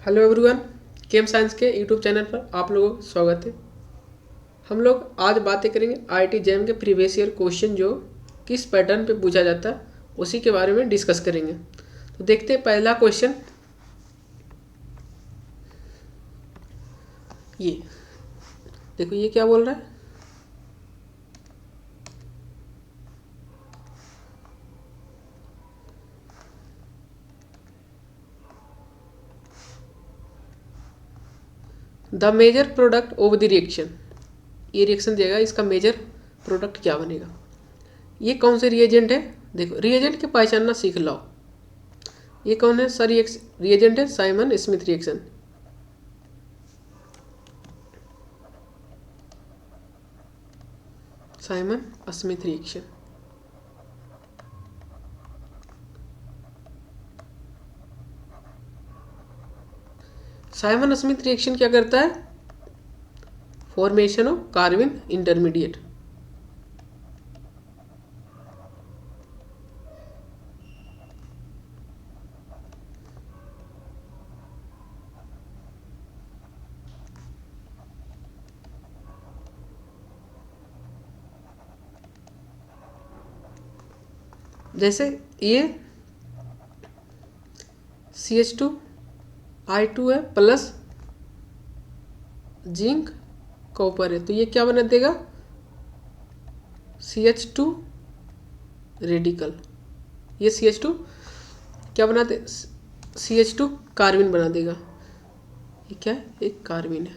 Hello everyone, केम science के YouTube channel पर आप लोगों का स्वागत है। हम लोग आज बातें करेंगे आईआईटी जेईई के प्रीवियस ईयर क्वेश्चन जो किस पैटर्न पे पूछा जाता है उसी के बारे में डिस्कस करेंगे। तो देखते हैं पहला क्वेश्चन। ये देखो, ये क्या बोल रहा है। The major product of the reaction, ये रिएक्शन देगा, इसका मेजर प्रोडक्ट क्या बनेगा। ये कौन से रिएजेंट है। देखो, रिएजेंट के पहचानना सीख लो। ये कौन है सर। रिएजेंट है Simon Smith reaction. Simon Smith reaction. Simon Smith reaction क्या करता है। Formation of carbon intermediate. जैसे ये CH2I2 है प्लस जिंक कॉपर है, तो ये क्या बना देगा। CH2 radical. ये CH2 क्या बना दे। CH2 कार्बन बना देगा। ये क्या है, एक कार्बन है।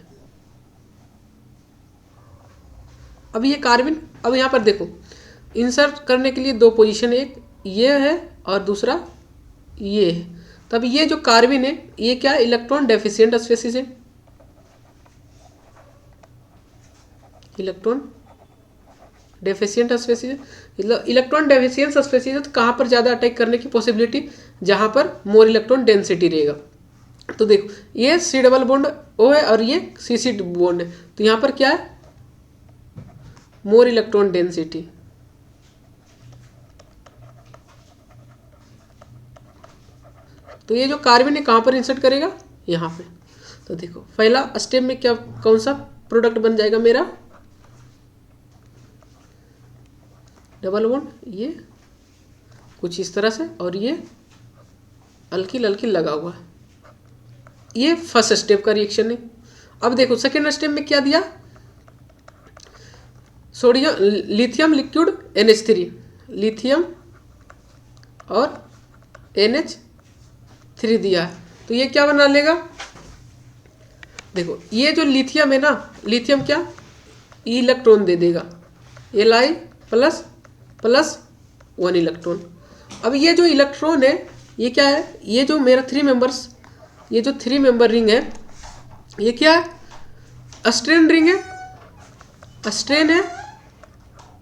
अब ये कार्बन, अब यहाँ पर देखो, इंसर्ट करने के लिए दो पोजीशन है, एक ये है और दूसरा ये है। तब ये जो कार्बन है ये क्या है, इलेक्ट्रॉन डेफिशिएंट स्पीशीज है। इलेक्ट्रॉन डेफिशिएंट स्पीशीज है, मतलब इलेक्ट्रॉन डेफिशिएंट स्पीशीज है। तो कहाँ पर ज़्यादा अटैक करने की पॉसिबिलिटी, जहाँ पर मोर इलेक्ट्रॉन डेंसिटी रहेगा। तो देखो, ये C डबल बॉन्ड O है और ये CC बॉन्ड है, तो यहाँ पर क्या है, मोर इलेक्ट्रॉन डेंसिटी। तो ये जो कार्बन है कहाँ पर इंसर्ट करेगा, यहाँ पे। तो देखो, पहला स्टेप में क्या, कौन सा प्रोडक्ट बन जाएगा मेरा, डबल बॉन्ड, ये कुछ इस तरह से, और ये अल्किल अल्किल लगा हुआ है। ये फर्स्ट स्टेप का रिएक्शन है। अब देखो सेकेंड स्टेप में क्या दिया, sodium lithium liquid NH3, lithium और NH3 दिया है। तो ये क्या बना लेगा। देखो, ये जो लिथियम है ना, लिथियम क्या इलेक्ट्रॉन दे देगा, Li प्लस प्लस 1 इलेक्ट्रॉन। अब ये जो इलेक्ट्रॉन है ये क्या है, ये जो मेरा 3 मेंबर्स, ये जो 3 मेंबर रिंग है ये क्या है, अस्ट्रेन रिंग है, अस्ट्रेन है।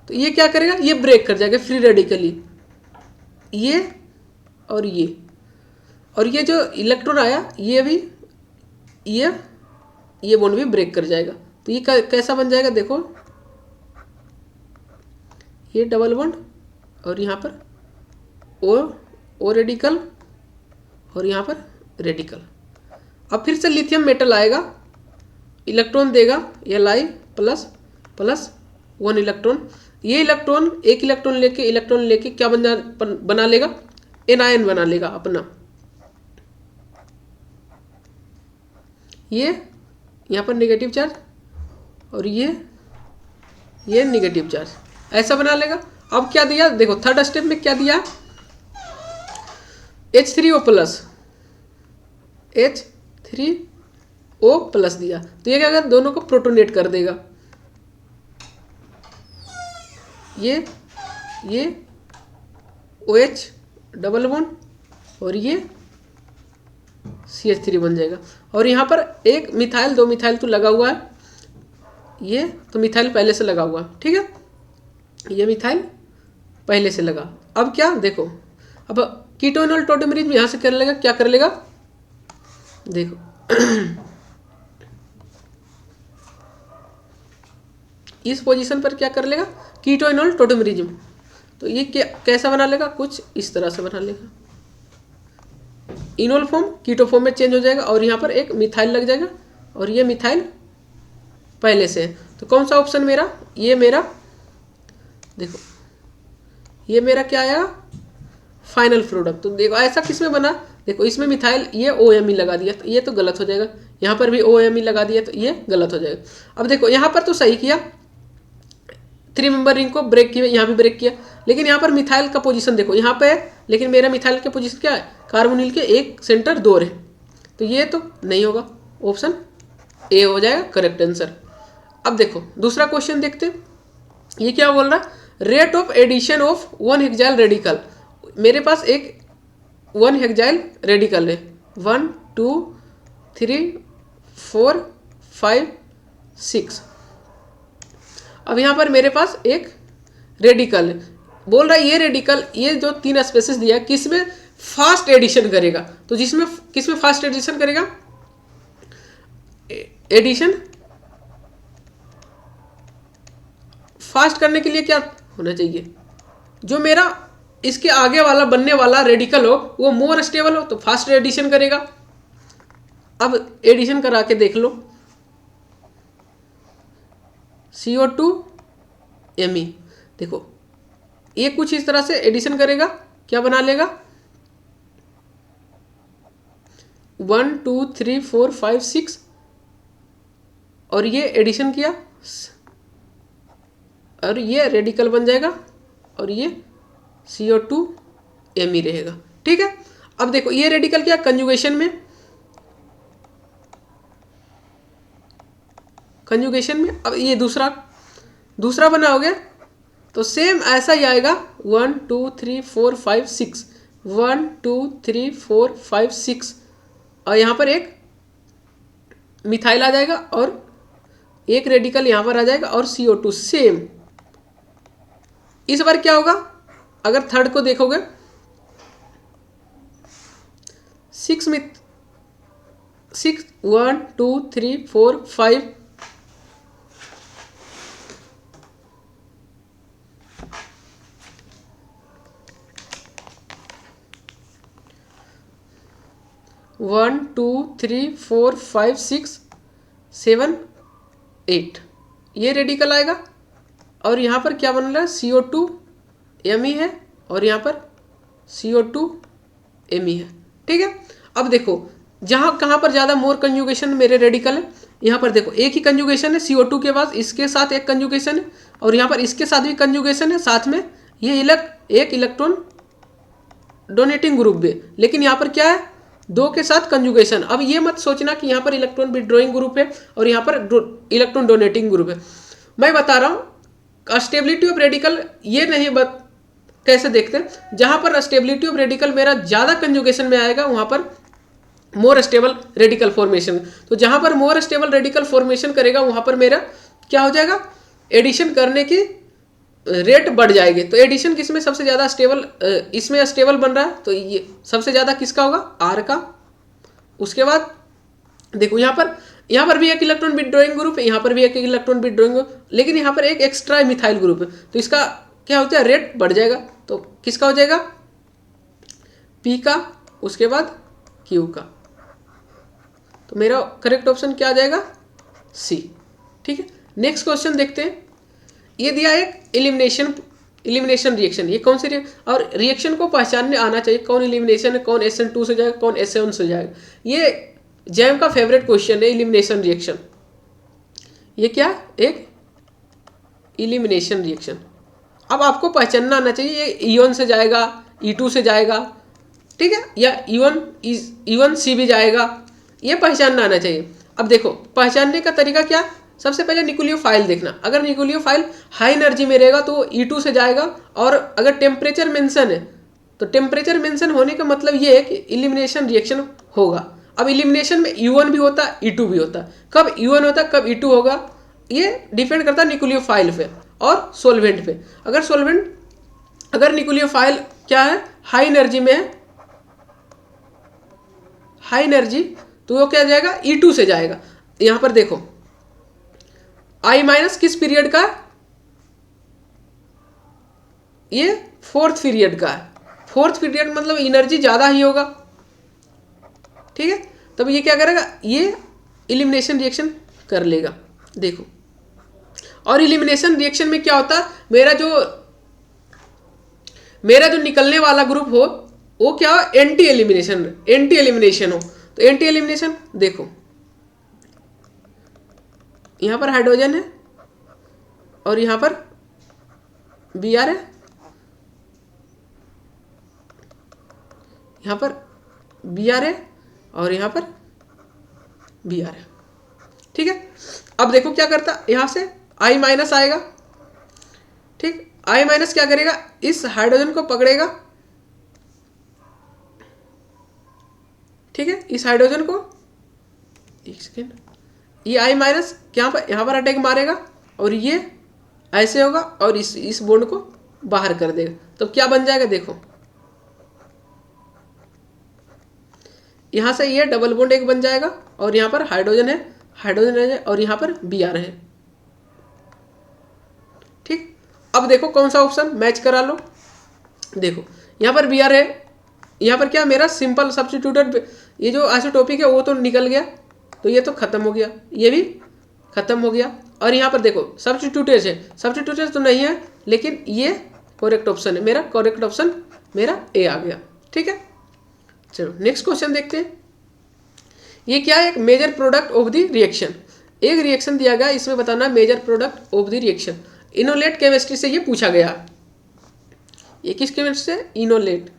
तो ये क्या करेगा, ये ब्रेक कर जाएगा फ्री रेडिकली, ये और ये, और ये जो इलेक्ट्रॉन आया ये भी, ये बॉन्ड भी ब्रेक कर जाएगा। तो ये कैसा बन जाएगा, देखो ये डबल बॉन्ड और यहाँ पर ओ रेडिकल और यहाँ पर रेडिकल। अब फिर से लिथियम मेटल आएगा, इलेक्ट्रॉन देगा Li प्लस प्लस 1 इलेक्ट्रॉन। ये इलेक्ट्रॉन एक इलेक्ट्रॉन लेके क्या बना लेगा, एनायन बना लेगा अपना। ये यहाँ पर नेगेटिव चार्ज और ये नेगेटिव चार्ज, ऐसा बना लेगा। अब क्या दिया, देखो थर्ड स्टेप में क्या दिया, H3O प्लस, H3O प्लस दिया। तो ये क्या करेगा, दोनों को प्रोटोनेट कर देगा। ये OH डबल बॉन्ड और ये CH3 बन जाएगा। और यहाँ पर एक मिथाइल, 2 मिथाइल तो लगा हुआ है, ये तो मिथाइल पहले से लगा हुआ है, ठीक है, ये मिथाइल पहले से लगा। अब क्या देखो, अब कीटोनॉल टोटेमरीज यहाँ से कर लेगा, क्या कर लेगा, देखो इस पोजीशन पर क्या कर लेगा, कीटोनॉल टोटेमरिज्म। तो ये कैसा बना लेगा, कुछ इस तरह से बना लेगा। इनोल फॉर्म कीटो फॉर्म में चेंज हो जाएगा और यहाँ पर एक मिथाइल लग जाएगा और ये मिथाइल पहले से है। तो कौन सा ऑप्शन मेरा, ये मेरा देखो, ये मेरा क्या आया, फाइनल प्रोडक्ट। तो देखो ऐसा किस में बना, देखो इसमें मिथाइल ये OMe लगा दिया तो ये तो गलत हो जाएगा, यहाँ पर भी OMe लगा दिया तो ये गलत हो जाएगा। अब देखो यहाँ पर तो सही किया, 3 मेंबर रिंग को ब्रेक किया, यहाँ भी ब्रेक किया, लेकिन यहाँ पर मिथाइल का पोजीशन देखो यहाँ पे है, लेकिन मेरा मिथाइल का पोजीशन क्या है, कार्बोनिल के एक सेंटर 2 रहे, तो ये तो नहीं होगा, ऑप्शन ए हो जाएगा करेक्ट आंसर। अब देखो दूसरा क्वेश्चन देखते हैं, ये क्या बोल रहा है, rate of addition of 1 hexyl radical. मेरे पास एक 1 हेक्साइल रेडिकल है, 1 2 3 4 5 6। अब यहाँ पर मेरे पास एक रेडिकल है, बोल रहा है ये रेडिकल, ये जो 3 स्पेसिस दिया है किस में फास्ट एडिशन करेगा, तो जिसमें किस में फास्ट एडिशन करेगा, एडिशन फास्ट करने के लिए क्या होना चाहिए, जो मेरा इसके आगे वाला बनने वाला रेडिकल हो वो मोर स्टेबल हो तो फास्ट एडिशन करेगा। अब एडिशन करा के देख लो, CO2 Me, देखो ये कुछ इस तरह से एडिशन करेगा, क्या बना लेगा, 1 2 3 4 5 6 और ये एडिशन किया और ये रेडिकल बन जाएगा और ये CO2 Me रहेगा। ठीक है, अब देखो ये रेडिकल क्या कंजुगेशन में, अब ये दूसरा बना हो गया तो सेम ऐसा ही आएगा, 1 2 3 4 5 6, 1 2 3 4 5 6 और यहाँ पर एक मिथाइल आ जाएगा और एक रेडिकल यहाँ पर आ जाएगा और CO2 सेम। इस बार क्या होगा, अगर थर्ड को देखोगे 6 1 2 3 4 5 1 2 3 4 5 6 7 8 ये रेडिकल आएगा और यहाँ पर क्या बन रहा है, CO2 Me है और यहाँ पर CO2 Me है। ठीक है, अब देखो जहाँ कहाँ पर ज़्यादा मोर कंजुगेशन मेरे रेडिकल है, यहाँ पर देखो एक ही कंजुगेशन है, CO2 के बाद इसके साथ एक कंजुगेशन है और यहाँ पर इसके साथ भी कंजुगेशन है, साथ में ये एक इलेक्ट्रॉन डोनेटिंग ग्रुप भी, लेकिन यहाँ पर क्या है, 2 के साथ कंजुगेशन। अब ये मत सोचना कि यहाँ पर इलेक्ट्रॉन विड्रॉइंग ग्रुप है और यहाँ पर इलेक्ट्रॉन डोनेटिंग ग्रुप है, मैं बता रहा हूँ स्टेबिलिटी ऑफ रेडिकल ये नहीं कैसे देखते हैं, जहाँ पर स्टेबिलिटी ऑफ रेडिकल मेरा ज़्यादा कंजुगेशन में आएगा वहाँ पर मोर स्टेबल रेडिकल फॉर्मेशन, तो जहाँ पर मोर स्टेबल रेडिकल फॉर्मेशन करेगा वहाँ पर मेरा क्या हो जाएगा, एडिशन करने की रेट बढ़ जाएगी। तो एडिशन किसमें सबसे ज़्यादा स्टेबल, इसमें स्टेबल बन रहा है तो ये सबसे ज़्यादा किसका होगा, R का। उसके बाद देखो यहाँ पर भी एक इलेक्ट्रॉन विड्रॉइंग ग्रुप है, यहाँ पर भी एक इलेक्ट्रॉन विड्रॉइंग ग्रुप, लेकिन यहाँ पर एक एक्स्ट्रा मिथाइल ग्रुप है तो इसका क्या होता है, रेट बढ़ जाएगा। तो किसका हो जाएगा, P का, उसके बाद Q का। तो मेरा करेक्ट ऑप्शन क्या आ जाएगा, C। ठीक है, नेक्स्ट क्वेश्चन देखते हैं, ये दिया एक इलिमिनेशन रिएक्शन, ये कौन सी और रिएक्शन को पहचानने आना चाहिए, कौन इलिमिनेशन है, कौन SN2 से जाएगा, कौन SA1 से जाएगा। ये जैम का फेवरेट क्वेश्चन है, इलिमिनेशन रिएक्शन। ये क्या, एक इलिमिनेशन रिएक्शन। अब आपको पहचानना आना चाहिए ये E1 से जाएगा, E2 से जाएगा, ठीक है, या E1C भी जाएगा, ये पहचानना आना चाहिए। अब देखो पहचानने का तरीका क्या, सबसे पहले न्यूक्लियोफाइल देखना, अगर न्यूक्लियोफाइल हाई एनर्जी में रहेगा तो वो E2 से जाएगा, और अगर टेम्परेचर मेंशन है तो टेम्परेचर मेंशन होने का मतलब ये है कि इलिमिनेशन रिएक्शन होगा। अब इलिमिनेशन में U1 भी होता है, E2 भी होता है, कब U1 होता है कब E2 होगा ये डिपेंड करता है न्यूक्लियोफाइल पे और सोलवेंट पे। अगर न्यूक्लियोफाइल क्या है, हाई एनर्जी में है, हाई एनर्जी, तो वो क्या जाएगा, E2 से जाएगा। यहाँ पर देखो I- किस पीरियड का, ये 4th पीरियड का है। 4th पीरियड मतलब एनर्जी ज़्यादा ही होगा, ठीक है। तब ये क्या करेगा, ये इलिमिनेशन रिएक्शन कर लेगा। देखो, और इलिमिनेशन रिएक्शन में क्या होता है, मेरा जो निकलने वाला ग्रुप हो वो क्या हो, एंटी एलिमिनेशन हो। तो एंटी एलिमिनेशन देखो, यहां पर हाइड्रोजन है और यहां पर Br है, यहां पर Br है और यहां पर Br है। ठीक है। अब देखो क्या करता, यहां से I माइनस आएगा। ठीक, I माइनस क्या करेगा, इस हाइड्रोजन को पकड़ेगा। ठीक है, इस हाइड्रोजन को, एक सेकेंड, ये I माइनस यहां पर अटैक मारेगा और ये ऐसे होगा और इस बॉन्ड को बाहर कर देगा। तो क्या बन जाएगा, देखो यहां से ये डबल बॉन्ड एक बन जाएगा और यहां पर हाइड्रोजन है और यहां पर Br है। ठीक, अब देखो कौन सा ऑप्शन मैच करा लो। देखो यहां पर Br है, यहां पर क्या मेरा सिंपल सब्स्टिट्यूटेड, ये जो आइसोटोपिक है वो तो निकल गया, तो ये तो खत्म हो गया, ये भी खत्म हो गया। और यहाँ पर देखो सब्स्टिट्यूटेज तो नहीं है, लेकिन ये करेक्ट ऑप्शन है मेरा, करेक्ट ऑप्शन मेरा ए आ गया। ठीक है, चलो नेक्स्ट क्वेश्चन देखते हैं। ये क्या है, एक major product of the reaction. एक रिएक्शन दिया गया, इसमें बताना major product of the reaction. Enolate chemistry से ये पूछा गया। ये किस केमिस्ट्री से, इनोलेट।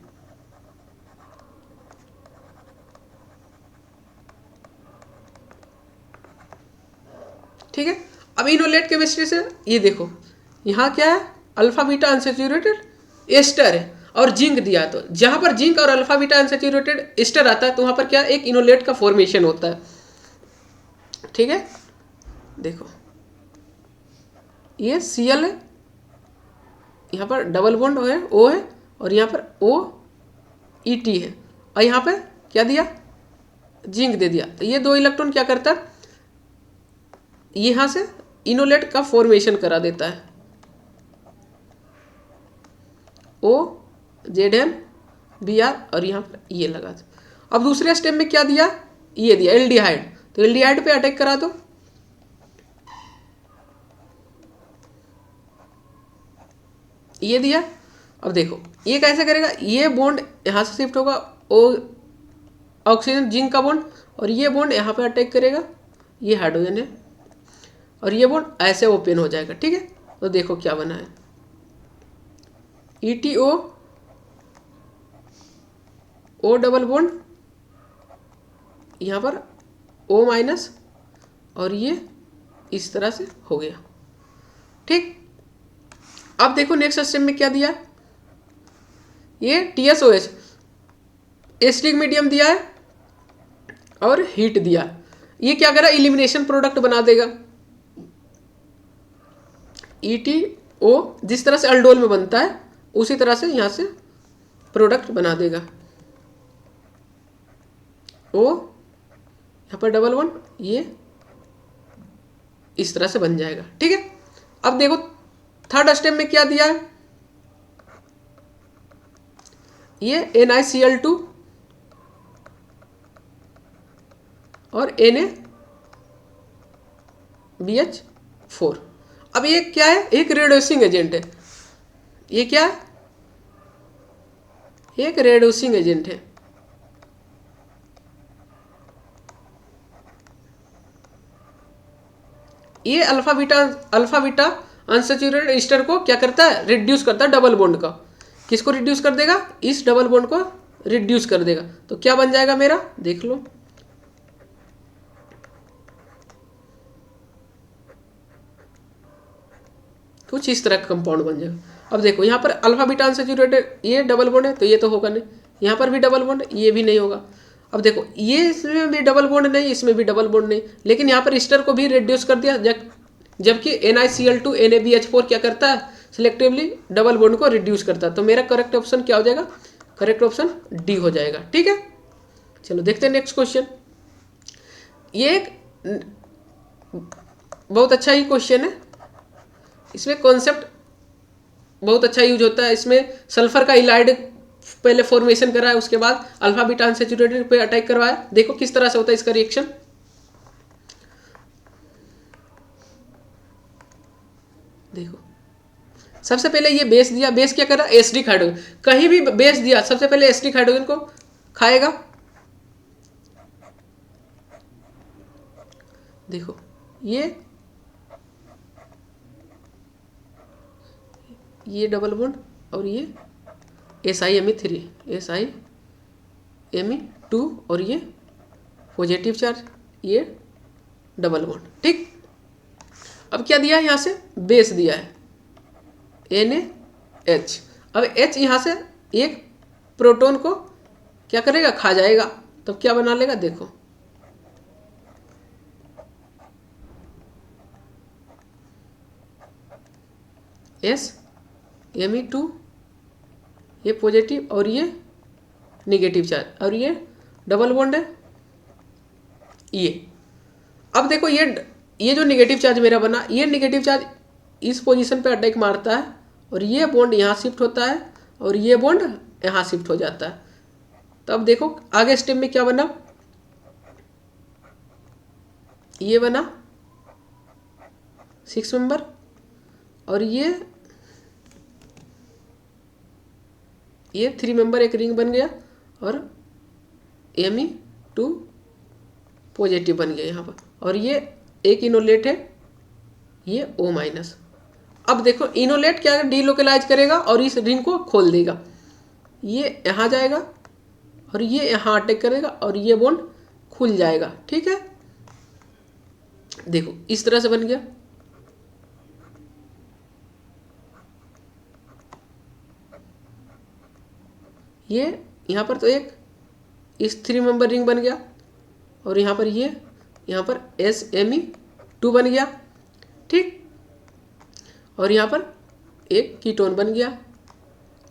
ठीक है, अब इनोलेट केमिस्ट्री से ये देखो, यहाँ क्या है, अल्फा बीटा अनसेचुरेटेड एस्टर है और जिंक दिया। तो जहां पर जिंक और अल्फा बीटा अनसेचुरेटेड एस्टर आता है तो वहां पर क्या, एक इनोलेट का फॉर्मेशन होता है। ठीक है, देखो ये Cl है, यहाँ पर डबल बॉन्ड है O है और यहाँ पर OET है और यहाँ पे क्या दिया, जिंक दे दिया। तो ये 2 इलेक्ट्रॉन क्या करता है, यहां से इनोलेट का फॉर्मेशन करा देता है, OZN Br और यहाँ पर ये लगा दो। अब दूसरे स्टेप में क्या दिया, ये दिया एल्डिहाइड। तो एल्डिहाइड पे अटैक करा दो, ये दिया। अब देखो ये कैसे करेगा, ये बॉन्ड यहाँ से शिफ्ट होगा, ऑक्सीजन जिंक का बॉन्ड, और ये बॉन्ड यहाँ पे अटैक करेगा, ये हाइड्रोजन है और ये बॉन्ड ऐसे ओपन हो जाएगा। ठीक है, तो देखो क्या बना है, ETO O डबल बॉन्ड, यहाँ पर O माइनस और ये इस तरह से हो गया। ठीक, अब देखो नेक्स्ट स्टेप में क्या दिया, ये TSOH एसिडिक मीडियम दिया है और हीट दिया। ये क्या करा, इलिमिनेशन प्रोडक्ट बना देगा। ETO जिस तरह से अल्डोल में बनता है उसी तरह से यहां से प्रोडक्ट बना देगा। O यहाँ पर डबल वन, ये इस तरह से बन जाएगा। ठीक है, अब देखो थर्ड स्टेप में क्या दिया है, ये NiCl2 और NaBH4। अब ये क्या है, एक रेड्यूसिंग एजेंट है। ये क्या है, एक रेड्यूसिंग एजेंट है। ये अल्फा बीटा अनसैचुरेटेड ईस्टर को क्या करता है, रिड्यूस करता है डबल बॉन्ड का। किसको रिड्यूस कर देगा, इस डबल बॉन्ड को रिड्यूस कर देगा। तो क्या बन जाएगा मेरा, देख लो, कुछ इस तरह का कंपाउंड बन जाएगा। अब देखो यहाँ पर अल्फा बीटा अनसैचुरेटेड, ये डबल बॉन्ड है तो ये तो होगा नहीं, यहाँ पर भी डबल बॉन्ड, ये भी नहीं होगा। अब देखो ये इसमें भी डबल बॉन्ड नहीं, इसमें भी डबल बॉन्ड नहीं, लेकिन यहाँ पर ईस्टर को भी रिड्यूस कर दिया, जबकि NiCl2 NaBH4 क्या करता है, सिलेक्टिवली डबल बॉन्ड को रिड्यूस करता है। तो मेरा करेक्ट ऑप्शन क्या हो जाएगा, करेक्ट ऑप्शन डी हो जाएगा। ठीक है, चलो देखते हैं नेक्स्ट क्वेश्चन। ये एक बहुत अच्छा ही क्वेश्चन है, इसमें कॉन्सेप्ट बहुत अच्छा यूज होता है। इसमें सल्फर का इलाइड पहले फॉर्मेशन कराया, उसके बाद अल्फा बीटा अनसैचुरेटेड पे अटैक करवाया। देखो किस तरह से होता है इसका रिएक्शन। देखो सबसे पहले ये बेस दिया, बेस क्या करा, एसिडिक हाइड्रोजन, कहीं भी बेस दिया सबसे पहले एसिडिक हाइड्रोजन को खाएगा। देखो ये डबल बॉन्ड और ये SiMe3 SiMe2 और ये पॉजिटिव चार्ज, ये डबल बॉन्ड। ठीक, अब क्या दिया है, यहाँ से बेस दिया है NaH। अब H यहाँ से एक प्रोटॉन को क्या करेगा, खा जाएगा, तब क्या बना लेगा, देखो SMe2, ये पॉजिटिव और ये निगेटिव चार्ज, और ये डबल बॉन्ड है ये। अब देखो ये जो निगेटिव चार्ज मेरा बना, ये निगेटिव चार्ज इस पोजीशन पे अटैक मारता है और ये बॉन्ड यहाँ शिफ्ट होता है और ये बॉन्ड यहाँ शिफ्ट हो जाता है। तब देखो आगे स्टेप में क्या बना, ये बना 6 मेंबर और ये 3 मेंबर एक रिंग बन गया और Me2 पॉजिटिव बन गया यहाँ पर, और ये एक इनोलेट है, ये O-। अब देखो इनोलेट क्या डीलोकलाइज करेगा और इस रिंग को खोल देगा, ये यहाँ जाएगा और ये यहाँ अटैक करेगा और ये बॉन्ड खुल जाएगा। ठीक है, देखो इस तरह से बन गया। ये यहाँ पर तो एक इस 3 मेंबर रिंग बन गया और यहाँ पर यहाँ पर SMe2 बन गया। ठीक, और यहाँ पर एक कीटोन बन गया।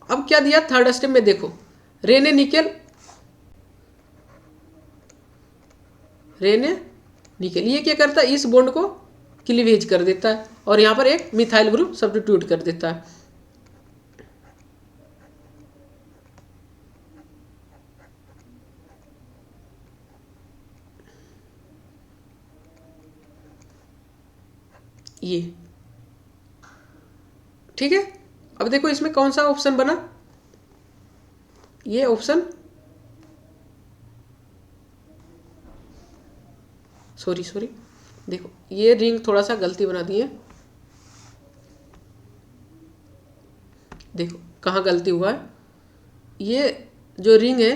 अब क्या दिया थर्ड स्टेप में, देखो रेने निकेल, ये क्या करता है, इस बॉन्ड को क्लीवेज कर देता है और यहाँ पर एक मिथाइल ग्रुप सब्स्टिट्यूट कर देता है। ये ठीक है। अब देखो इसमें कौन सा ऑप्शन बना, ये ऑप्शन सॉरी देखो ये रिंग थोड़ा सा गलती बना दी है। देखो कहाँ गलती हुआ है, ये जो रिंग है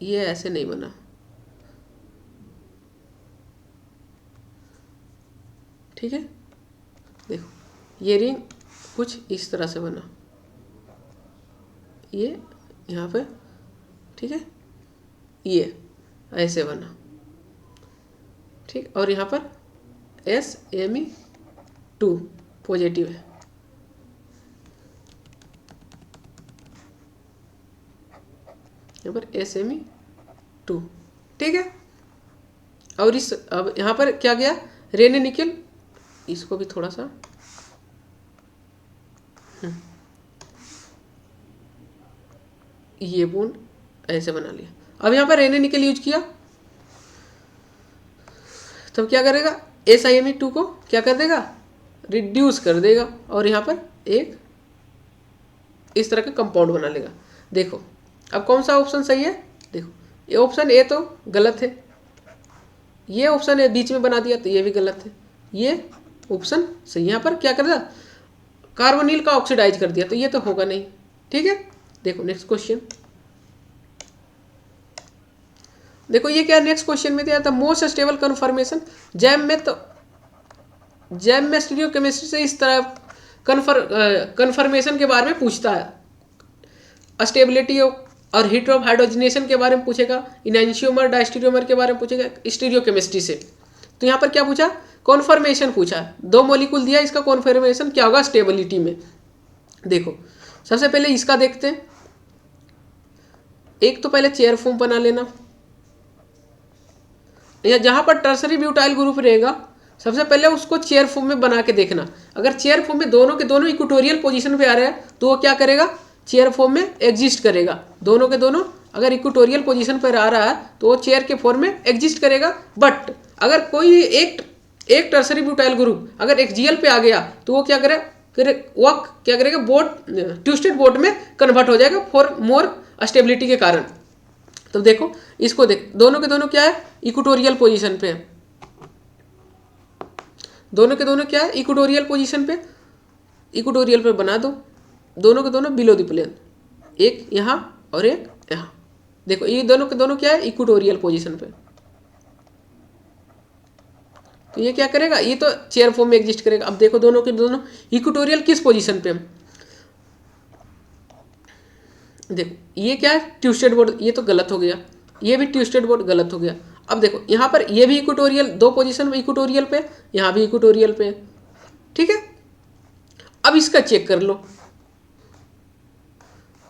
ये ऐसे नहीं बना, ठीक है। देखो ये रिंग कुछ इस तरह से बना, ये यहाँ पे, ठीक है, ये ऐसे बना, ठीक, और यहाँ पर SMe2 पॉजिटिव है, यहाँ पर SMe2, ठीक है। और इस अब यहाँ पर क्या गया, रेने निकल, इसको भी थोड़ा सा ये बॉन्ड ऐसे बना लिया। अब यहाँ पर रेने निकल यूज किया तो क्या करेगा, SiMe2 को क्या कर देगा, रिड्यूस कर देगा और यहाँ पर एक इस तरह का कंपाउंड बना लेगा। देखो अब कौन सा ऑप्शन सही है, देखो ये ऑप्शन ए तो गलत है, ये ऑप्शन ए बीच में बना दिया तो ये भी गलत है, ये ऑप्शन सही। यहाँ पर क्या कर दिया, कार्बोनिल का ऑक्सीडाइज कर दिया तो ये तो होगा नहीं, ठीक है। देखो नेक्स्ट क्वेश्चन, देखो ये क्या नेक्स्ट क्वेश्चन में दिया था, मोस्ट स्टेबल कन्फर्मेशन। जैम में स्टीरियो केमिस्ट्री से इस तरह कन्फर्मेशन के बारे में पूछता है, स्टेबिलिटी और हीट ऑफ हाइड्रोजनेशन के बारे में पूछेगा, इनैंशियोमर डायस्टीरियोमर के बारे में पूछेगा स्टीरियो केमिस्ट्री से। तो यहाँ पर क्या पूछा, कॉन्फर्मेशन पूछा, 2 मॉलिक्यूल दिया, इसका कॉन्फर्मेशन क्या होगा स्टेबिलिटी में। देखो सबसे पहले इसका देखते हैं, एक तो पहले चेयर फॉर्म बना लेना, या जहाँ पर टर्सरी ब्यूटाइल ग्रुप रहेगा सबसे पहले उसको चेयर फॉर्म में बना के देखना। अगर चेयर फॉर्म में दोनों के दोनों इक्वेटोरियल पोजीशन पे आ रहे हैं तो वो क्या करेगा, चेयर फॉर्म में एग्जिस्ट करेगा। दोनों के दोनों अगर इक्वेटोरियल पोजीशन पर आ रहा है तो वो चेयर के फॉर्म में एग्जिस्ट करेगा। बट अगर कोई एक टर्सरी ब्यूटाइल ग्रुप अगर एक्सियल पे आ गया तो वो क्या करेगा बोट ट्विस्टेड बोट में कन्वर्ट हो जाएगा फॉर मोर स्टेबिलिटी के कारण। तो देखो इसको दोनों के दोनों क्या है, इक्वेटोरियल पोजीशन पे है। दोनों के दोनों क्या है, इक्वेटोरियल पोजीशन पे। इक्वेटोरियल पे बना दो, दोनों के दोनों बिलो द प्लेन, एक यहाँ और एक यहाँ। देखो ये दोनों के दोनों क्या है, इक्वेटोरियल पोजीशन पे। तो ये क्या करेगा, ये तो चेयर फॉर्म में एग्जिस्ट करेगा। अब देखो दोनों के दोनों इक्वेटोरियल किस पोजीशन पे हम, देखो ये क्या है, ट्विस्टेड बोर्ड, ये तो गलत हो गया, ये भी ट्विस्टेड बोर्ड गलत हो गया। अब देखो यहाँ पर ये भी इक्वेटोरियल, दो पोजीशन में इक्वेटोरियल पे, यहाँ भी इक्वेटोरियल पे, ठीक है। अब इसका चेक कर लो,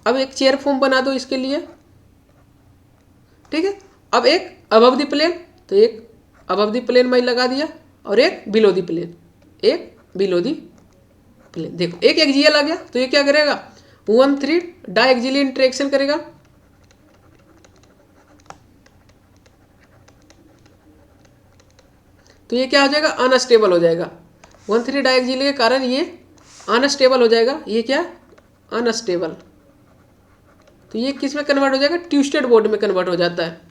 अब एक चेयर फॉर्म बना दो इसके लिए, ठीक है। अब एक अबव द प्लेन, तो एक अबव द प्लेन मैं लगा दिया और एक बिलो द प्लेन, एक बिलो द प्लेन। देखो एक एक्सियल आ गया तो ये क्या करेगा, 1-3 डायएक्सियल इंटरेक्शन करेगा। तो ये क्या हो जाएगा, अनस्टेबल हो जाएगा। 1-3 डायएक्सियल के कारण ये अनस्टेबल हो जाएगा। ये क्या, अनस्टेबल। तो ये किस में कन्वर्ट हो जाएगा, ट्विस्टेड बोर्ड में कन्वर्ट हो जाता है।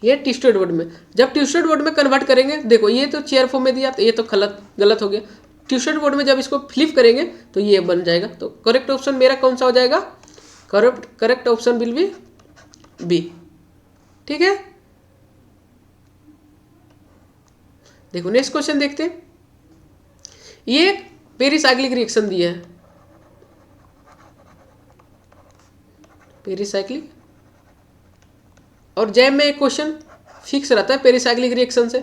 ये ट्विस्टेड बोर्ड में, जब ट्विस्टेड बोर्ड में कन्वर्ट करेंगे, देखो ये तो चेयर फॉर्म में दिया तो ये तो गलत हो गया। ट्विस्टेड बोर्ड में जब इसको फ्लिप करेंगे तो ये बन जाएगा। तो करेक्ट ऑप्शन मेरा कौन सा हो जाएगा, correct option will be b, ठीक है। देखो नेक्स्ट क्वेश्चन देखते हैं। ये पेरिसाइक्लिक रिएक्शन दिया है, पेरिसाइक्लिक, और जैम में एक क्वेश्चन फिक्स रहता है पेरिसाइक्लिक रिएक्शन से,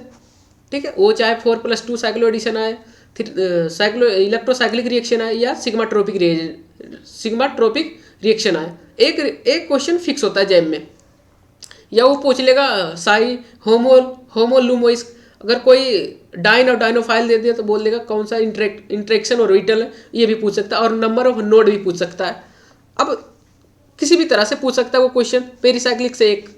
ठीक है। वो चाहे 4+2 साइक्लो एडिशन आए, फिर इलेक्ट्रोसाइक्लिक रिएक्शन आए या सिग्माट्रोपिक रिएक्शन आए, एक क्वेश्चन फिक्स होता है जैम में। या वो पूछ लेगा साई होमोलुमोइस, अगर कोई डाइन और डाइनोफाइल दे दिया तो बोल देगा कौन सा इंटरेक्शन ऑर्बिटल है, ये भी पूछ सकता है। और नंबर ऑफ नोड भी पूछ सकता है। अब किसी भी तरह से पूछ सकता है वो क्वेश्चन पेरिसाइक्लिक से एक।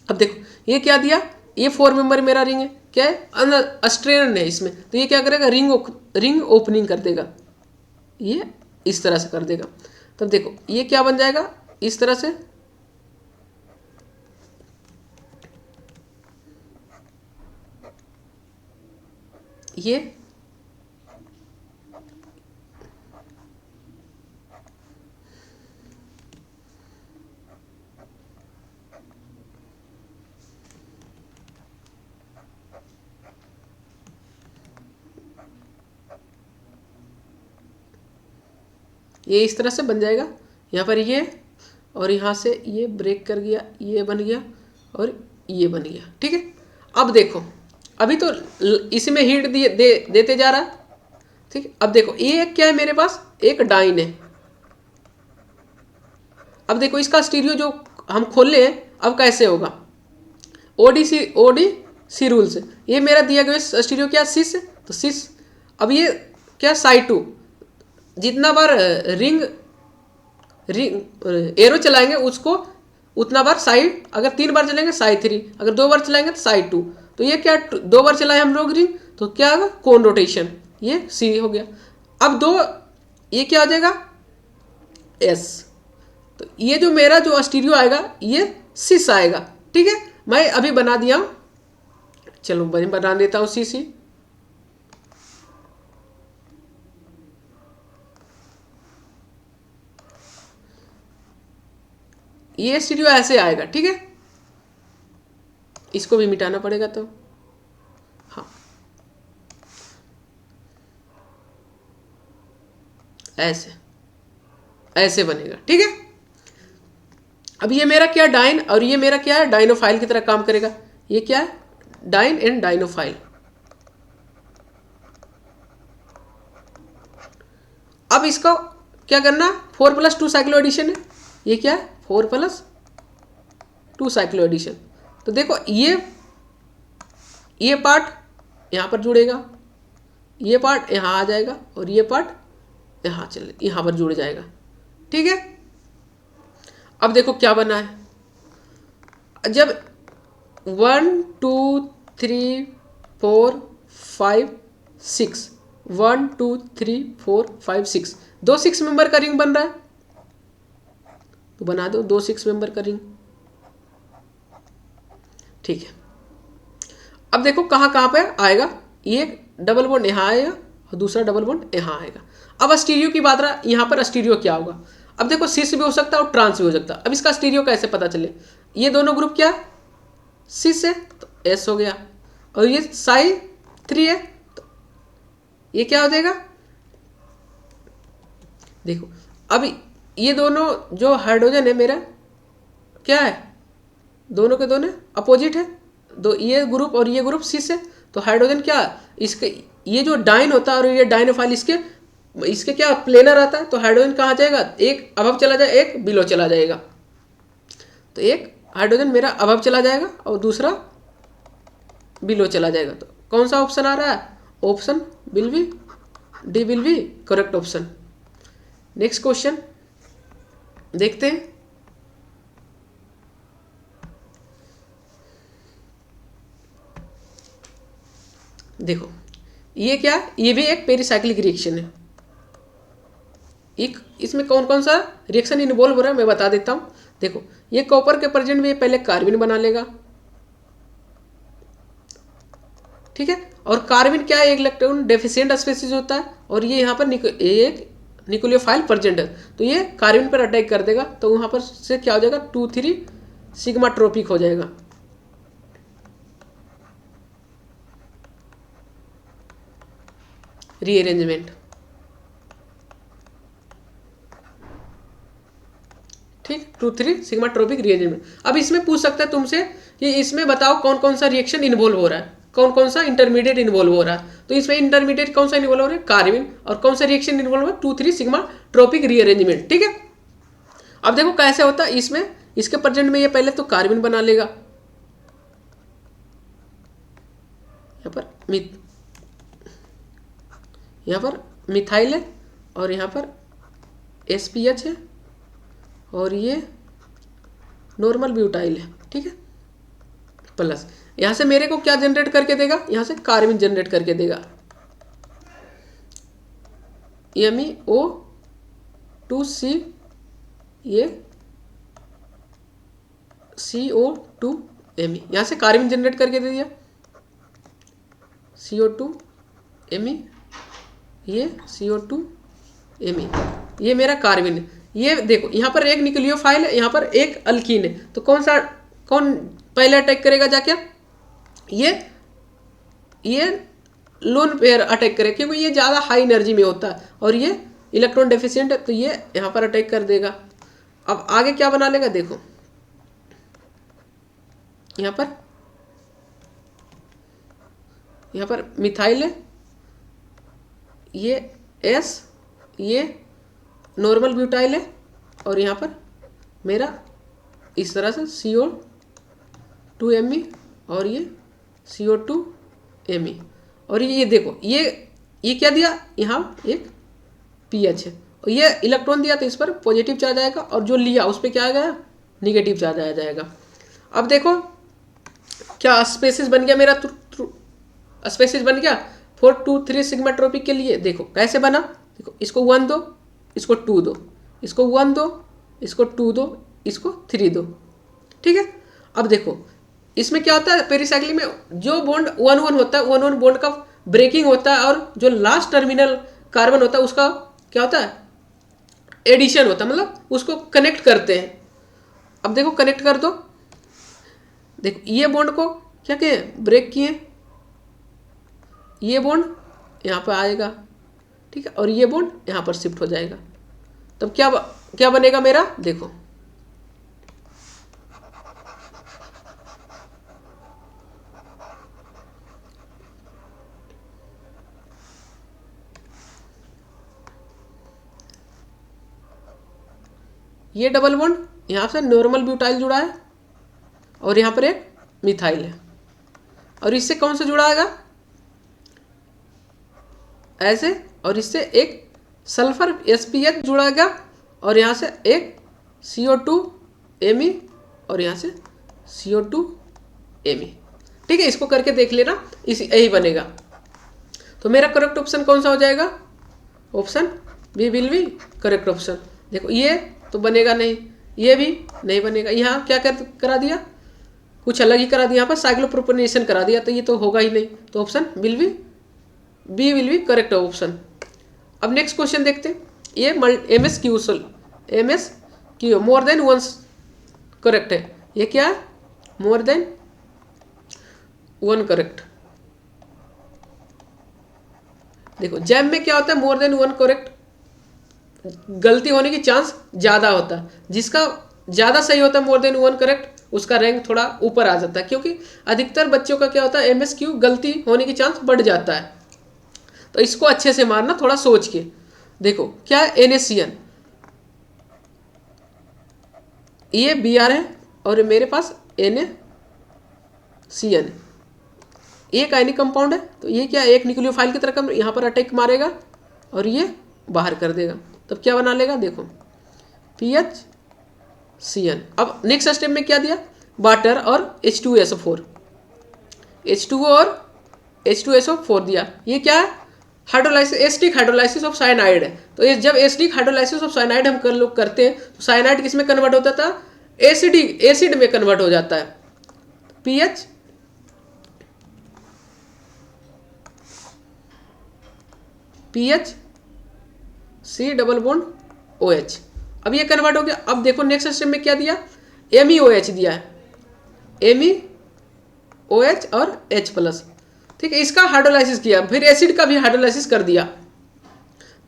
अब देखो ये क्या दिया, ये 4 मेंबर मेरा रिंग है, क्या है, अस्ट्रेन है इसमें। तो ये क्या करेगा, रिंग ओपनिंग कर देगा, ये इस तरह से कर देगा। तब देखो ये क्या बन जाएगा, इस तरह से, ये इस तरह से बन जाएगा। यहाँ पर ये और यहाँ से ये ब्रेक कर गया, ये बन गया और ये बन गया, ठीक है। अब देखो अभी तो इसमें हीट देते जा रहा है, ठीक है। अब देखो ये क्या है मेरे पास, एक डाइन है। अब देखो इसका स्टीरियो जो हम खोल ले, अब कैसे होगा, ओडी सी रूल से। ये मेरा दिया गया स्टीरियो क्या, सिस, तो सिस। अब ये क्या, साई 2, जितना बार रिंग एरो चलाएंगे उसको उतना बार साइड, अगर 3 बार चलाएंगे साई 3, अगर 2 बार चलाएंगे तो साई 2। तो ये क्या, 2 बार चलाए हम लोग रिंग, तो क्या होगा, कोन रोटेशन, ये सी हो गया। अब ये क्या हो जाएगा, एस। तो ये जो मेरा जो स्टीरियो आएगा ये सिस आएगा, ठीक है। मैं अभी बना दिया हूँ, चलो मैं बना देता हूँ सी। ये स्टीरियो ऐसे आएगा, ठीक है। इसको भी मिटाना पड़ेगा, तो हाँ ऐसे बनेगा, ठीक है। अब ये मेरा क्या, डाइन, और ये मेरा क्या है, डाइनोफाइल की तरह काम करेगा। ये क्या है, डाइन एंड डाइनोफाइल। अब इसको क्या करना, 4+2 साइक्लो एडिशन है। ये क्या है, 4+2 साइक्लो एडिशन। तो देखो ये पार्ट यहाँ पर जुड़ेगा, ये पार्ट यहाँ आ जाएगा और ये पार्ट यहाँ पर जुड़ जाएगा। ठीक है, अब देखो क्या बना है। जब 1 2 3 4 5 6 1 2 3 4 5 6 दो 6 मेंबर का रिंग बन रहा है, तो बना दो 2 6 मेंबर का रिंग। ठीक है, अब देखो कहाँ कहाँ पे आएगा, ये डबल बॉन्ड यहाँ आएगा और दूसरा डबल बॉन्ड यहाँ आएगा। अब स्टीरियो की बात रहा, यहाँ पर स्टीरियो क्या होगा। अब देखो सिस भी हो सकता है और ट्रांस भी हो सकता है। अब इसका स्टीरियो कैसे पता चले, ये दोनों ग्रुप क्या है, सिस है तो एस हो गया, और ये साई 3 है तो ये क्या हो जाएगा। देखो अब ये दोनों जो हाइड्रोजन है मेरा क्या है, दोनों के दोनों अपोजिट है, दो ये ग्रुप और ये ग्रुप सिस है, तो हाइड्रोजन क्या इसके ये जो डाइन होता है और ये डाइनोफाइल इसके क्या प्लेनर आता है, तो हाइड्रोजन कहाँ जाएगा, एक अबव चला जाएगा एक बिलो चला जाएगा। तो एक हाइड्रोजन मेरा अबव चला जाएगा और दूसरा बिलो चला जाएगा। तो कौन सा ऑप्शन आ रहा है, option will B D will be correct option. Next question देखते हैं। देखो ये क्या है, ये भी एक पेरिसाइक्लिक रिएक्शन है। एक इसमें कौन कौन सा रिएक्शन इन्वॉल्व हो रहा है मैं बता देता हूँ। देखो ये कॉपर के प्रेजेंट में पहले कार्बन बना लेगा, ठीक है, और कार्बन क्या है, एक इलेक्ट्रॉन डेफिशिएंट स्पीशीज होता है, और ये यहाँ पर एक न्यूक्लियोफाइल प्रेजेंट है, तो ये कार्बन पर अटैक कर देगा, तो वहाँ पर से क्या हो जाएगा 2 3 सिग्मा ट्रोपिक हो जाएगा। रीअरेंजमेंट, ठीक, 2 3 सिग्मा ट्रोपिक रीअरेंजमेंट। अब इसमें पूछ सकता है तुमसे कि इसमें बताओ कौन कौन सा रिएक्शन इन्वॉल्व हो रहा है, कौन कौन सा इंटरमीडिएट इन्वॉल्व हो रहा है। तो इसमें इंटरमीडिएट कौन सा इन्वॉल्व हो रहा है, कार्बन, और कौन सा रिएक्शन इन्वॉल्व हो रहा है 2 3 सिग्मा ट्रोपिक रीअरेंजमेंट। ठीक है, अब देखो कैसे होता है, इसमें इसके प्रेजेंट में ये पहले तो कार्बन बना लेगा, यहाँ पर मिथाइल है और यहाँ पर SPH है और ये नॉर्मल ब्यूटाइल है। ठीक है, प्लस यहाँ से मेरे को क्या जनरेट करके देगा, यहाँ से कार्बन जनरेट करके देगा, MEO2C, ये CO2Me, यहाँ से कार्बन जनरेट करके दे दिया, CO2Me, ये CO2Me, ये मेरा कार्बन है। ये देखो यहाँ पर एक न्यूक्लियोफाइल है, यहाँ पर एक अल्कीन है, तो कौन पहले अटैक करेगा जाके, ये लोन पेयर अटैक करेगा, क्योंकि ये ज़्यादा हाई एनर्जी में होता है और ये इलेक्ट्रॉन डेफिशिएंट है, तो ये यहाँ पर अटैक कर देगा। अब आगे क्या बना लेगा, देखो यहाँ पर मिथाइल है, ये S, ये नॉर्मल ब्यूटाइल है, और यहाँ पर मेरा इस तरह से CO2Me और ये CO2Me, और ये देखो ये क्या दिया, यहाँ एक PH है और ये इलेक्ट्रॉन दिया, तो इस पर पॉजिटिव चार्ज आएगा, और जो लिया उस पर क्या आ गया, निगेटिव चार्ज आ जाएगा। अब देखो क्या स्पेसिस बन गया मेरा, स्पेसिस बन गया 4 2 3 सिग्मा ट्रोपिक के लिए। देखो कैसे बना, देखो इसको 1 दो, इसको 2 दो, इसको 1 दो, इसको 2 दो, इसको 3 दो। ठीक है, अब देखो इसमें क्या होता है, पेरिसाइक्लिक में जो बॉन्ड 1 1 होता है, 1 1 बॉन्ड का ब्रेकिंग होता है, और जो लास्ट टर्मिनल कार्बन होता है उसका क्या होता है, एडिशन होता है, मतलब उसको कनेक्ट करते हैं। अब देखो कनेक्ट कर दो, देखो ये बॉन्ड को क्या किए, ब्रेक किए, ये बॉन्ड यहाँ पर आएगा, ठीक है, और ये बॉन्ड यहाँ पर शिफ्ट हो जाएगा। तब क्या बनेगा मेरा, देखो ये डबल बॉन्ड यहाँ से नॉर्मल ब्यूटाइल जुड़ा है और यहाँ पर एक मिथाइल है, और इससे कौन सा जुड़ा आएगा, ऐसे, और इससे एक सल्फर SPH जुड़ेगा और यहाँ से एक CO2 Me और यहाँ से CO2 Me। ठीक है, इसको करके देख लेना, इसी यही बनेगा। तो मेरा करेक्ट ऑप्शन कौन सा हो जाएगा? Option b will be correct option. देखो ये तो बनेगा नहीं, ये भी नहीं बनेगा। यहाँ क्या करा दिया, कुछ अलग ही करा दिया, यहाँ पर साइक्लोप्रोपेनेशन करा दिया, तो ये तो होगा ही नहीं। तो option will be correct option. अब नेक्स्ट क्वेश्चन देखते हैं। ये MSQ more than once correct है। ये क्या है? More than one correct. देखो जैम में क्या होता है? मोर देन वन करेक्ट, गलती होने की चांस ज़्यादा होता है। जिसका ज़्यादा सही होता है मोर देन वन करेक्ट, उसका रैंक थोड़ा ऊपर आ जाता है, क्योंकि अधिकतर बच्चों का क्या होता है, MSQ गलती होने की चांस बढ़ जाता है। तो इसको अच्छे से मारना, थोड़ा सोच के। देखो क्या है? NaCN, ये Br है और मेरे पास NaCN, एक आयनिक कंपाउंड है। तो ये क्या, एक न्यूक्लियोफाइल की तरह यहाँ पर अटैक मारेगा और ये बाहर कर देगा। तब क्या बना लेगा? देखो PHCN। अब नेक्स्ट स्टेप में क्या दिया? वाटर और H2SO4, H2O और H2SO4 दिया। ये क्या है? Hydrolysis, acidic hydrolysis of cyanide है। तो ये जब एसिडिक हाइड्रोलाइसिस ऑफ साइनाइड हम लोग करते हैं तो साइनाइड किस में कन्वर्ट होता था? एसिड में कन्वर्ट हो जाता है। PHC double bond OH। अब ये कन्वर्ट हो गया। अब देखो नेक्स्ट स्टेप में क्या दिया? MEOH दिया है, MEOH और H+। ठीक है, इसका हाइड्रोलाइसिस किया, फिर एसिड का भी हाइड्रोलाइसिस कर दिया।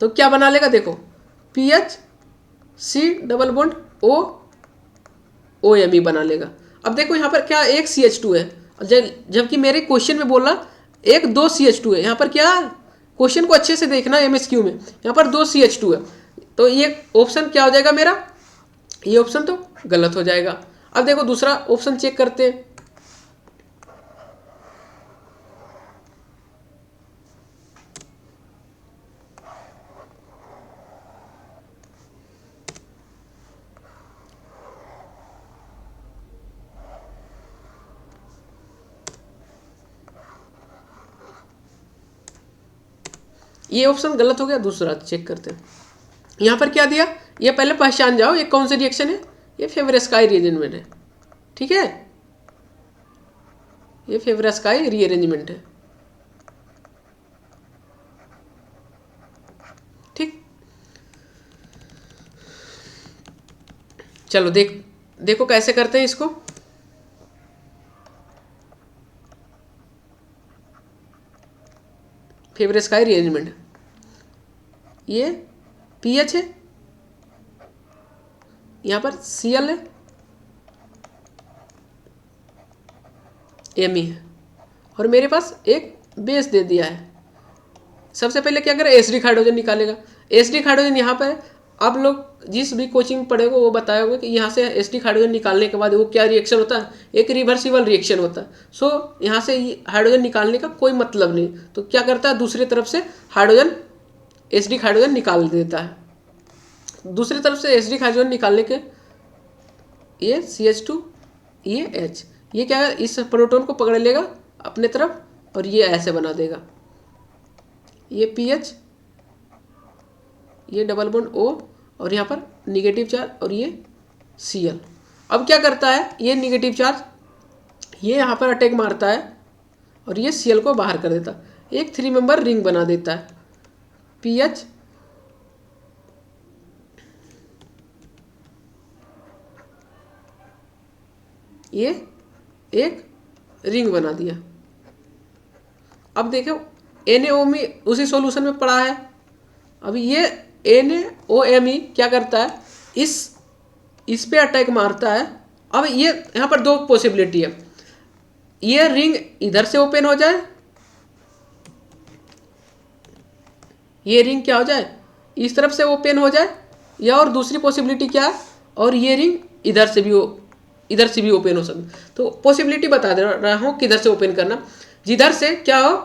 तो क्या बना लेगा? देखो PHC डबल बॉन्ड OMe बना लेगा। अब देखो यहाँ पर क्या, एक CH2 है, जबकि मेरे क्वेश्चन में बोला एक 2 CH2 है। यहाँ पर क्या, क्वेश्चन को अच्छे से देखना MSQ में, यहाँ पर 2 CH2 है। तो ये ऑप्शन क्या हो जाएगा मेरा? ये ऑप्शन तो गलत हो जाएगा। अब देखो दूसरा ऑप्शन चेक करते हैं। ये ऑप्शन गलत हो गया, दूसरा चेक करते हैं। यहाँ पर क्या दिया, ये पहले पहचान जाओ ये कौन सा रिएक्शन है। ये फेवरेस्काई रीअरेंजमेंट है। ठीक है, ये फेवरेस्काई रीअरेंजमेंट है। ठीक, चलो देखो कैसे करते हैं इसको। फेवरेस्काई रीअरेंजमेंट, ये PH है, यहाँ पर Cl है, Me है, और मेरे पास एक बेस दे दिया है। सबसे पहले क्या करें, एसिडिक हाइड्रोजन निकालेगा। एसिडिक हाइड्रोजन यहाँ पर आप लोग जिस भी कोचिंग में पढ़ेगा वो बताया होगा कि यहाँ से एसिडिक हाइड्रोजन निकालने के बाद वो क्या रिएक्शन होता है, एक रिवर्सिबल रिएक्शन होता है। सो यहाँ से हाइड्रोजन निकालने का कोई मतलब नहीं। तो क्या करता है, दूसरी तरफ से हाइड्रोजन, एसिडिक हाइड्रोजन निकाल देता है। दूसरी तरफ से एसिडिक हाइड्रोजन निकालने के ये CH2 ये H, ये क्या है, इस प्रोटॉन को पकड़ लेगा अपने तरफ और ये ऐसे बना देगा। ये PH, ये डबल बॉन्ड O और यहाँ पर निगेटिव चार्ज और ये Cl। अब क्या करता है, ये निगेटिव चार्ज ये यहाँ पर अटैक मारता है और ये Cl को बाहर कर देता है, एक 3 मेंबर रिंग बना देता है। PH ये एक रिंग बना दिया। अब देखो NaO में उसी सॉल्यूशन में पड़ा है। अभी ये NaOMe क्या करता है, इस पे अटैक मारता है। अब ये यहाँ पर दो पॉसिबिलिटी है, ये रिंग इधर से ओपन हो जाए, ये रिंग क्या हो जाए, इस तरफ से ओपन हो जाए, या और दूसरी पॉसिबिलिटी क्या है, और ये रिंग इधर से भी ओपन हो सकती। तो पॉसिबिलिटी बता दे रहा हूँ किधर से ओपन करना। जिधर से क्या हो,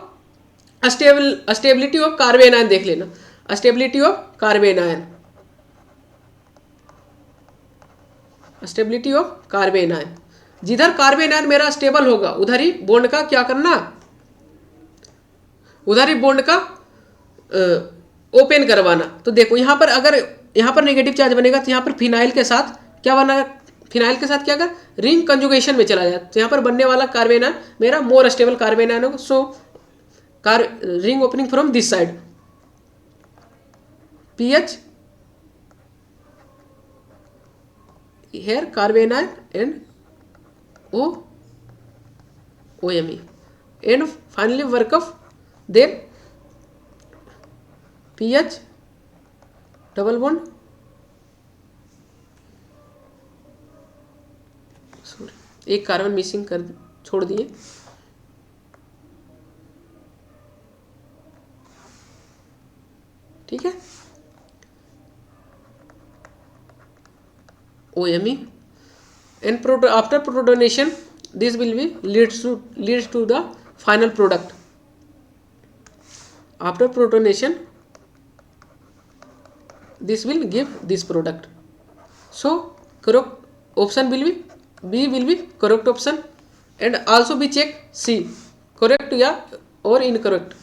स्टेबिलिटी ऑफ कार्बेन आयन देख लेना, stability of carbene ion, stability of carbene ion, जिधर कार्बेन आयन मेरा स्टेबल होगा उधर ही बॉन्ड का क्या करना, उधर ही बॉन्ड का ओपन करवाना। तो देखो यहाँ पर अगर यहाँ पर नेगेटिव चार्ज बनेगा तो यहाँ पर फिनाइल के साथ क्या बना, फिनाइल के साथ क्या कर रिंग कंजुगेशन में चला जाए, तो यहाँ पर बनने वाला कार्बेन आयन मेरा मोर स्टेबल कार्बेन आयन होगा। So ring opening from this side, pH here carbene and OMe, and finally work of then pH double bond, sorry एक कार्बन मिसिंग कर छोड़ दिए, ठीक है, OMe, and after protonation this will be leads to the final product. After protonation this will give this product. So correct option will be B will be correct option, and also be check C correct या or incorrect.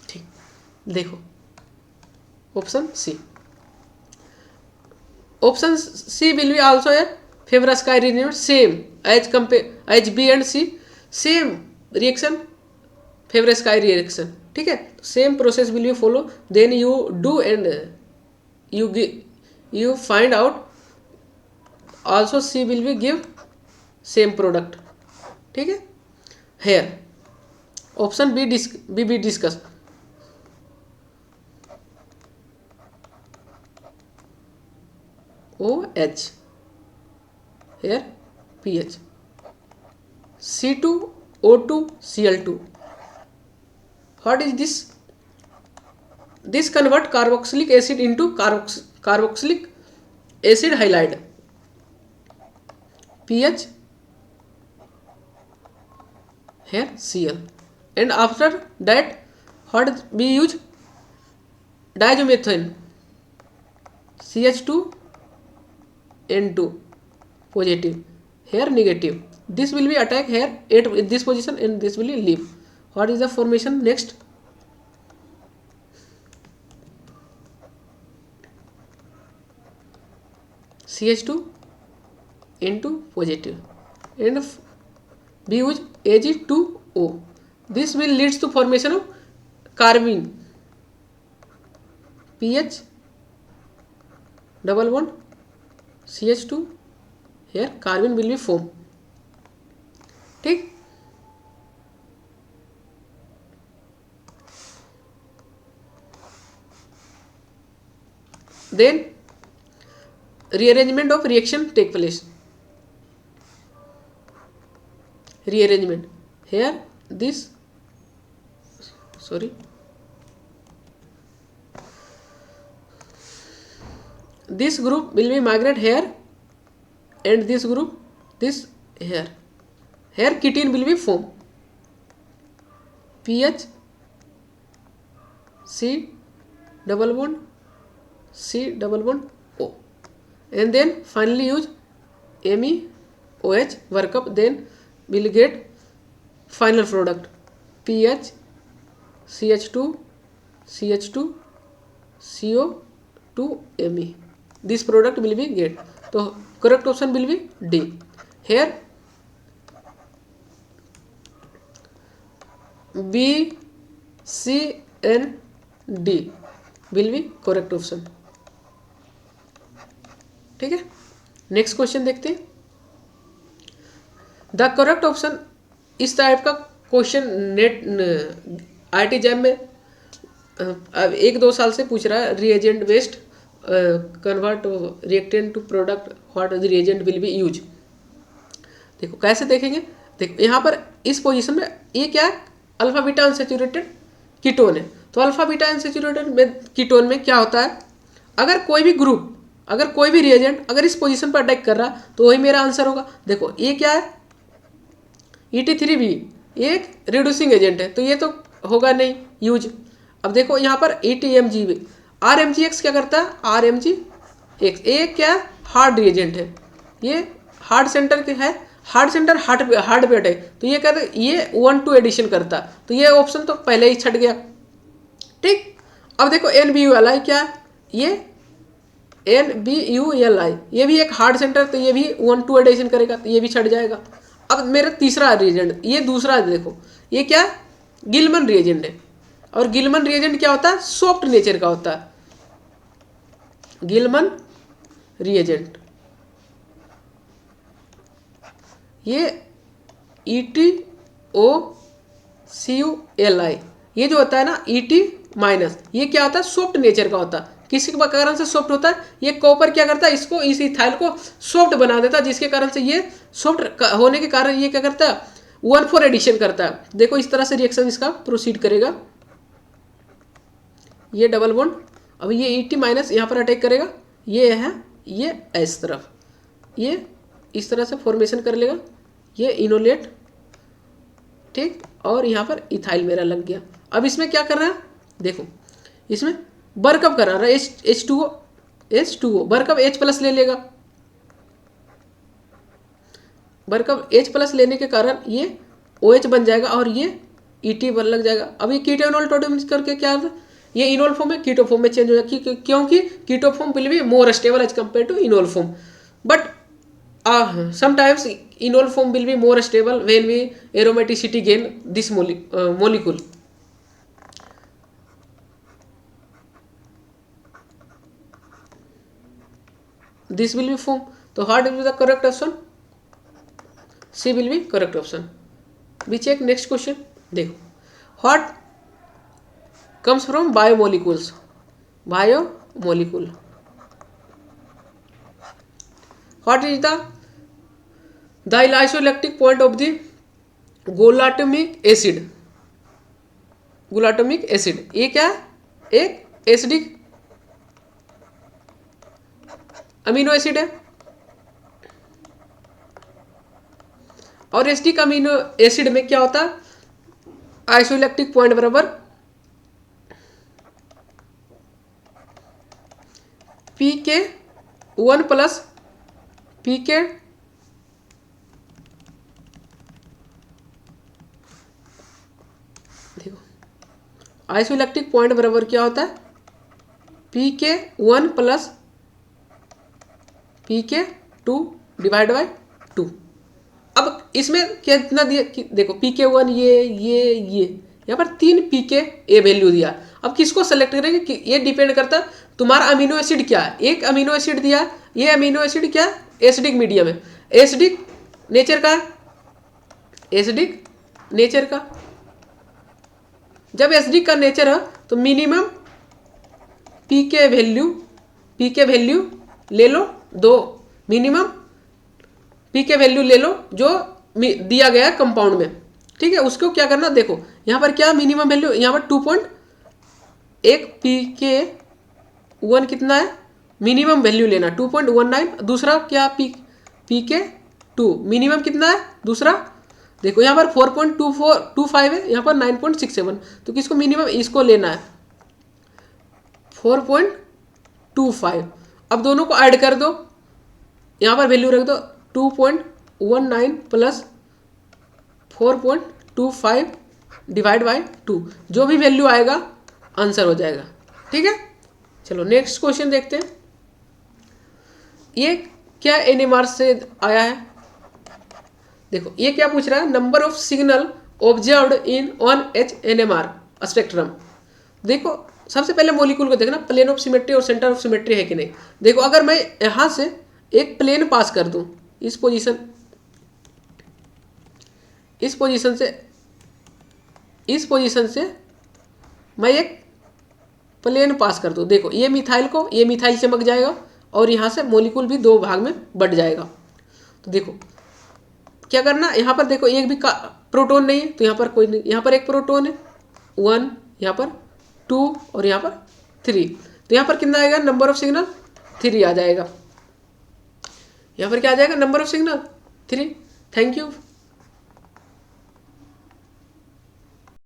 ठीक, देखो option C, option C will be also a Favorskii का reaction same as compare as B and C, same reaction Favorskii का reaction, ठीक है, same process will be follow, then you do and you find out, also C will be give same product, ठीक है। here option B discuss, OH here pH, C2O2 Cl2, what is this? This convert carboxylic acid into carboxylic acid halide, pH here Cl, and after that what we use diazomethane, CH2N2 positive, here negative, this will be attack here at this position and this will be leave. What is the formation next? CH2N2 positive, and we use Ag2O. This will leads to formation of carbene, pH double bond CH2, here carbene will be formed, ठीक। then rearrangement of reaction take place, rearrangement here this group will be migrate here and this group this here ketene will be formed, pH C double bond C double bond O, and then finally use MEOH work up, then will get final product pH CH2 CO2 Me, this product will be get, so correct option will be D, here B C and D will be correct option, ठीक है। Next question देखते हैं, the correct option, इस type का question NET IIT JAM में 1-2 साल से पूछ रहा है, reagent based convert reactant to product what the reagent will be use. देखो कैसे देखेंगे, देखो यहाँ पर इस पोजीशन में ये क्या है, अल्फा बीटा अनसैचुरेटेड कीटोन है। तो अल्फा बीटा अनसैचुरेटेड में कीटोन में क्या होता है, अगर कोई भी ग्रुप, अगर कोई भी रिएजेंट अगर इस पोजीशन पर अटैक कर रहा तो वही मेरा आंसर होगा। देखो ये क्या है, ET3B एक रिड्यूसिंग एजेंट है, तो ये तो होगा नहीं यूज। अब देखो यहाँ पर ATMG RMGX क्या करता है, RMGX ये क्या है, हार्ड रिएजेंट है, ये हार्ड सेंटर के है, हार्ड सेंटर हार्ड वेट है, तो ये कर ये 1-2 एडिशन करता है, तो ये ऑप्शन तो पहले ही छट गया। ठीक, अब देखो NBULI क्या है, ये NBULI ये भी एक हार्ड सेंटर, तो ये भी 1-2 एडिशन करेगा, तो ये भी छट जाएगा। अब मेरा तीसरा रिएजेंट, ये दूसरा देखो, ये क्या है, गिलमन रिएजेंट है, और गिलमन रिएजेंट क्या होता है, सॉफ्ट नेचर का होता है, गिलमन रिएजेंट। ये ETOCULI ये जो होता है ना ET-, ये क्या होता है, सॉफ्ट नेचर का होता है। किसी के कारण से सॉफ्ट होता है, ये कॉपर क्या करता है, इसको इस इथाइल को सॉफ्ट बना देता है, जिसके कारण से ये सॉफ्ट होने के कारण ये क्या करता है, 1,4 एडिशन करता है। देखो इस तरह से रिएक्शन इसका प्रोसीड करेगा, ये डबल बॉन्ड, अब ये ET- यहाँ पर अटैक करेगा, ये है ये इस तरफ, ये इस तरह से फॉर्मेशन कर लेगा, ये इनोलेट, ठीक, और यहाँ पर इथाइल मेरा लग गया। अब इसमें क्या कर रहा है, देखो इसमें बर्कअप करा रहा है, H2O बर्कअप H+ ले लेगा, बर्कअप H+ लेने के कारण ये OH बन जाएगा और ये ET बन लग जाएगा। अब ये कीटोनॉल टोटम करके क्या है, ये इनोल फॉर्म में कीटो फॉर्म में चेंज हो जाएगा, क्योंकि keto form will be more stable as compare to enol form, but sometimes enol form will be more stable when we aromaticity gain this molecule. This will be form, so what will be the correct option, C will be correct option. We check next question. देखो what comes from biomolecules, biomolecule, what is the isoelectric point of the glutamic acid, glutamic acid ये क्या है, एक acidic amino acid है, और acidic amino acid में क्या होता है, आइसोइलेक्ट्रिक पॉइंट बराबर PK1 plus PK isoelectric point बराबर क्या होता है, PK1 plus PK2 divide by 2। अब इसमें कितना दिया, देखो PK1 ये यहाँ पर 3 PK ए वैल्यू दिया। अब किसको सेलेक्ट करेंगे कि ये डिपेंड करता है तुम्हारा अमीनो एसिड क्या है, एक अमीनो एसिड दिया, ये अमीनो एसिड क्या एसिडिक मीडियम है, एसिडिक नेचर का, एसिडिक नेचर का, जब एसिडिक का नेचर है तो मिनिमम पीके वैल्यू ले लो, दो मिनिमम पीके वैल्यू ले लो जो दिया गया है कंपाउंड में, ठीक है। उसको क्या करना, देखो यहाँ पर क्या मिनिमम वैल्यू, यहाँ पर 2.1 PK1 कितना है, मिनिमम वैल्यू लेना 2.19, दूसरा क्या PK2 मिनिमम कितना है, दूसरा देखो यहाँ पर 4.25 है, यहाँ पर 9.67, तो किसको मिनिमम, इसको लेना है 4.25। अब दोनों को ऐड कर दो, यहाँ पर वैल्यू रख दो 2.19 प्लस 4.25 डिवाइड बाय 2, जो भी वैल्यू आएगा आंसर हो जाएगा, ठीक है। चलो नेक्स्ट क्वेश्चन देखते हैं। ये क्या NMR से आया है, देखो ये क्या पूछ रहा है, number of signal observed in 1H NMR spectrum. देखो सबसे पहले मॉलिक्यूल को देखना प्लेन ऑफ सिमेट्री और सेंटर ऑफ सिमेट्री है कि नहीं। देखो अगर मैं यहाँ से एक प्लेन पास कर दूं, इस पोजीशन से मैं एक प्लेन पास कर दो। देखो ये मिथाइल चिपक जाएगा और यहाँ से मोलिक्यूल भी 2 भाग में बट जाएगा। तो देखो क्या करना, यहाँ पर देखो एक भी प्रोटॉन नहीं है तो यहाँ पर कोई नहीं, यहाँ पर एक प्रोटॉन है 1, यहाँ पर 2 और यहाँ पर 3। तो यहाँ पर कितना आएगा, नंबर ऑफ सिग्नल 3 आ जाएगा। यहाँ पर क्या आ जाएगा, number of signal 3। Thank you.